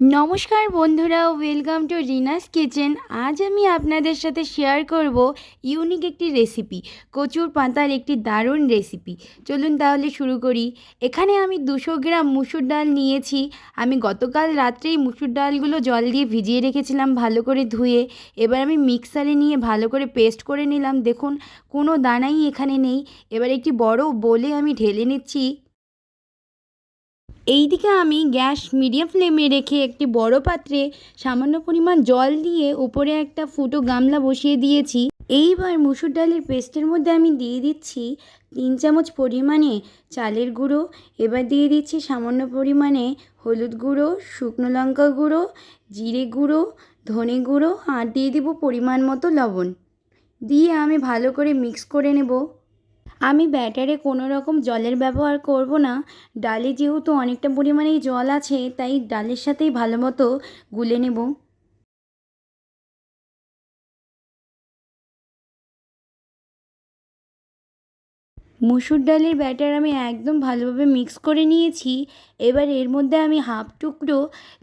নমস্কার বন্ধুরা, welcome to Rina's kitchen. আজ আমি আপনাদের সাথে শেয়ার করব ইউনিক একটি রেসিপি, কচুর পাতার একটি দারুণ রেসিপি। চলুন তাহলে শুরু করি। এখানে আমি 200 গ্রাম মুসুর ডাল নিয়েছি। আমি গতকাল রাত্রেই মুসুর ডালগুলো জল দিয়ে ভিজিয়ে রেখেছিলাম ভালো করে ধুয়ে। এবার আমি মিক্সারে নিয়ে ভালো করে পেস্ট করে নিলাম। দেখুন, কোনো দানাই এখানে নেই। এবার একটি বড় বোলে আমি ঢেলে নিচ্ছি। এইদিকে আমি গ্যাস মিডিয়াম ফ্লেমে রেখে একটি বড় পাত্রে সামান্য পরিমাণ জল দিয়ে উপরে একটা ফুটো গামলা বসিয়ে দিয়েছি। এইবার মুসুর ডালের পেস্টের মধ্যে আমি দিয়ে দিচ্ছি 3 চামচ পরিমাণে চালের গুঁড়ো। এবার দিয়ে দিচ্ছি সামান্য পরিমাণে হলুদ গুঁড়ো, শুকনো লঙ্কা গুঁড়ো, জিরে গুঁড়ো, ধনে গুঁড়ো আর দিয়ে দেবো পরিমাণ মতো লবণ। দিয়ে আমি ভালো করে মিক্স করে নেব। আমি ব্যাটারে কোনো রকম জলের ব্যবহার করব না। ডালে যেহেতু অনেকটা পরিমাণেই জল আছে, তাই ডালের সাথেই ভালো মতো গুলে নেব। মুসুর ডালের ব্যাটার আমি একদম ভালোভাবে মিক্স করে নিয়েছি। এবার এর মধ্যে আমি হাফ টুকরো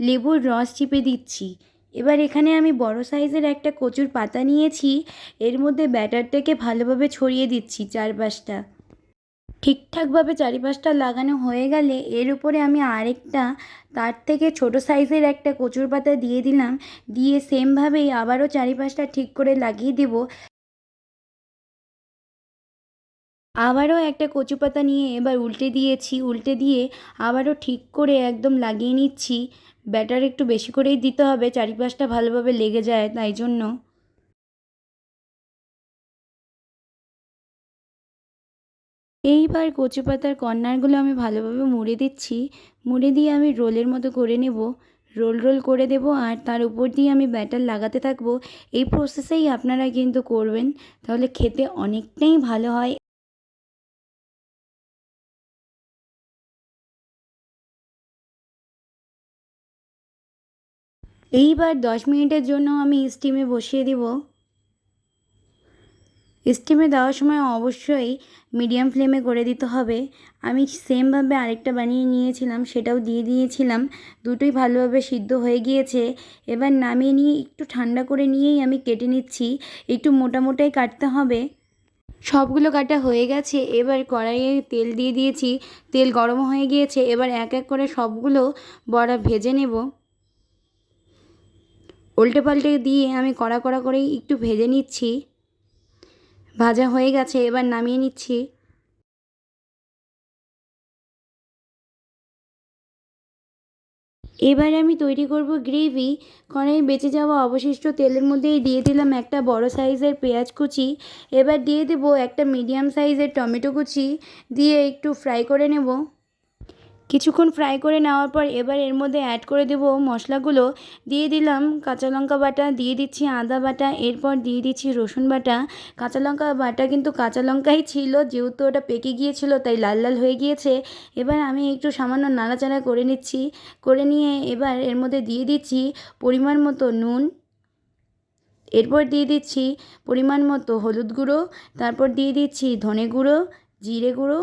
লেবুর রস চিপে দিচ্ছি। এবার এখানে আমি বড় সাইজের একটা কচুর পাতা নিয়েছি। এর মধ্যে ব্যাটারটাকে ভালোভাবে ছড়িয়ে দিচ্ছি চারপাশটা। ঠিকঠাকভাবে চারিপাশটা লাগানো হয়ে গেলে এর উপরে আমি আরেকটা তার থেকে ছোট সাইজের একটা কচুর পাতা দিয়ে দিলাম। দিয়ে সেমভাবেই আবারও চারিপাশটা ঠিক করে লাগিয়ে দেব। আবারও একটা কচু পাতা নিয়ে এবার উল্টে দিয়েছি। উল্টে দিয়ে আবারও ঠিক করে একদম লাগিয়ে নিচ্ছি। ব্যাটার একটু বেশি করেই দিতে হবে, চারিপাশটা ভালোভাবে লেগে যায় তাই জন্য। এইবার কচু পাতার কর্নারগুলো আমি ভালোভাবে মুড়ে দিচ্ছি। মুড়ে দিয়ে আমি রোলের মতো করে নেব। রোল রোল করে দেব আর তার উপর দিয়ে আমি ব্যাটার লাগাতে থাকবো। এই প্রসেসেই আপনারা কিন্তু করবেন, তাহলে খেতে অনেকটাই ভালো হয়। এইবার 10 মিনিটের জন্য আমি স্টিমে বসিয়ে দেব। স্টিমে দেওয়ার সময় অবশ্যই মিডিয়াম ফ্লেমে করে দিতে হবে। আমি সেমভাবে আরেকটা বানিয়ে নিয়েছিলাম, সেটাও দিয়ে দিয়েছিলাম। দুটোই ভালোভাবে সিদ্ধ হয়ে গিয়েছে। এবার নামিয়ে নিয়ে একটু ঠান্ডা করে নিয়েই আমি কেটে নিচ্ছি। একটু মোটা মোটাই কাটতে হবে। সবগুলো কাটা হয়ে গেছে। এবার কড়াইয়ে তেল দিয়ে দিয়েছি। তেল গরম হয়ে গিয়েছে। এবার এক এক করে সবগুলো বড়া ভেজে নেব। উল্টে পাল্টে দিয়ে আমি কড়া কড়া করেই একটু ভেজে নিচ্ছি। ভাজা হয়ে গেছে, এবার নামিয়ে নিচ্ছি। এবার আমি তৈরি করব গ্রেভি। কড়াইয়ে বেঁচে যাওয়া অবশিষ্ট তেলের মধ্যেই দিয়ে দিলাম একটা বড় সাইজের পেঁয়াজ কুচি। এবার দিয়ে দেবো একটা মিডিয়াম সাইজের টমেটো কুচি। দিয়ে একটু ফ্রাই করে নেব। কিছুক্ষণ ফ্রাই করে নেওয়ার পর এবার এর মধ্যে অ্যাড করে দেব মশলাগুলো। দিয়ে দিলাম কাঁচা লঙ্কা বাটা, দিয়ে দিচ্ছি আদা বাটা, এরপর দিয়ে দিচ্ছি রসুন বাটা। কাঁচা লঙ্কা বাটা কিন্তু কাঁচা লঙ্কাই ছিল, যেহেতু ওটা পেকে গিয়েছিল তাই লাল লাল হয়ে গিয়েছে। এবার আমি একটু সামান্য নাড়াচাড়া করে নিচ্ছি। করে নিয়ে এবার এর মধ্যে দিয়ে দিচ্ছি পরিমাণ মতো নুন। এরপর দিয়ে দিচ্ছি পরিমাণ মতো হলুদ গুঁড়ো। তারপর দিয়ে দিচ্ছি ধনে গুঁড়ো, জিরে গুঁড়ো।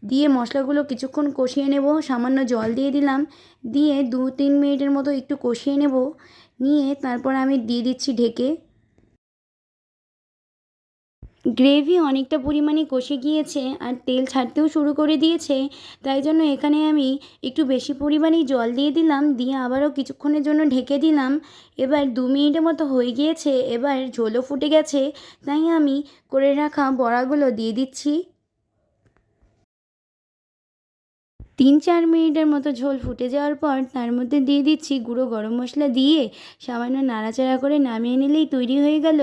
দিয়ে মশলাগুলো কিছুক্ষণ কষিয়ে নেব। সামান্য জল দিয়ে দিলাম। দিয়ে 2-3 মিনিটের মতো একটু কষিয়ে নেব। নিয়ে তারপর আমি দিয়ে দিচ্ছি ঢেকে। গ্রেভি অনেকটা পরিমাণে কষে গিয়েছে আর তেল ছাড়তেও শুরু করে দিয়েছে। তাই জন্য এখানে আমি একটু বেশি পরিমাণেই জল দিয়ে দিলাম। দিয়ে আবারও কিছুক্ষণের জন্য ঢেকে দিলাম। এবার 2 মিনিটের মতো হয়ে গিয়েছে। এবার ঝোলও ফুটে গেছে, তাই আমি করে রাখা বড়াগুলো দিয়ে দিচ্ছি। 3-4 মিনিটের মতো ঝোল ফুটে যাওয়ার পর তার মধ্যে দিয়ে দিচ্ছি গুঁড়ো গরম মশলা। দিয়ে সামান্য নাড়াচাড়া করে নামিয়ে নিলেই তৈরি হয়ে গেল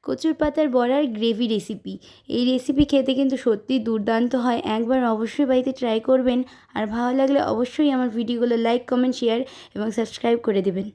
কচুর পাতার বড়ার গ্রেভি রেসিপি। এই রেসিপি খেতে কিন্তু সত্যিই দুর্দান্ত হয়। একবার অবশ্যই বাড়িতে ট্রাই করবেন। আর ভালো লাগলে অবশ্যই আমার ভিডিওগুলো লাইক, কমেন্ট, শেয়ার এবং সাবস্ক্রাইব করে দেবেন।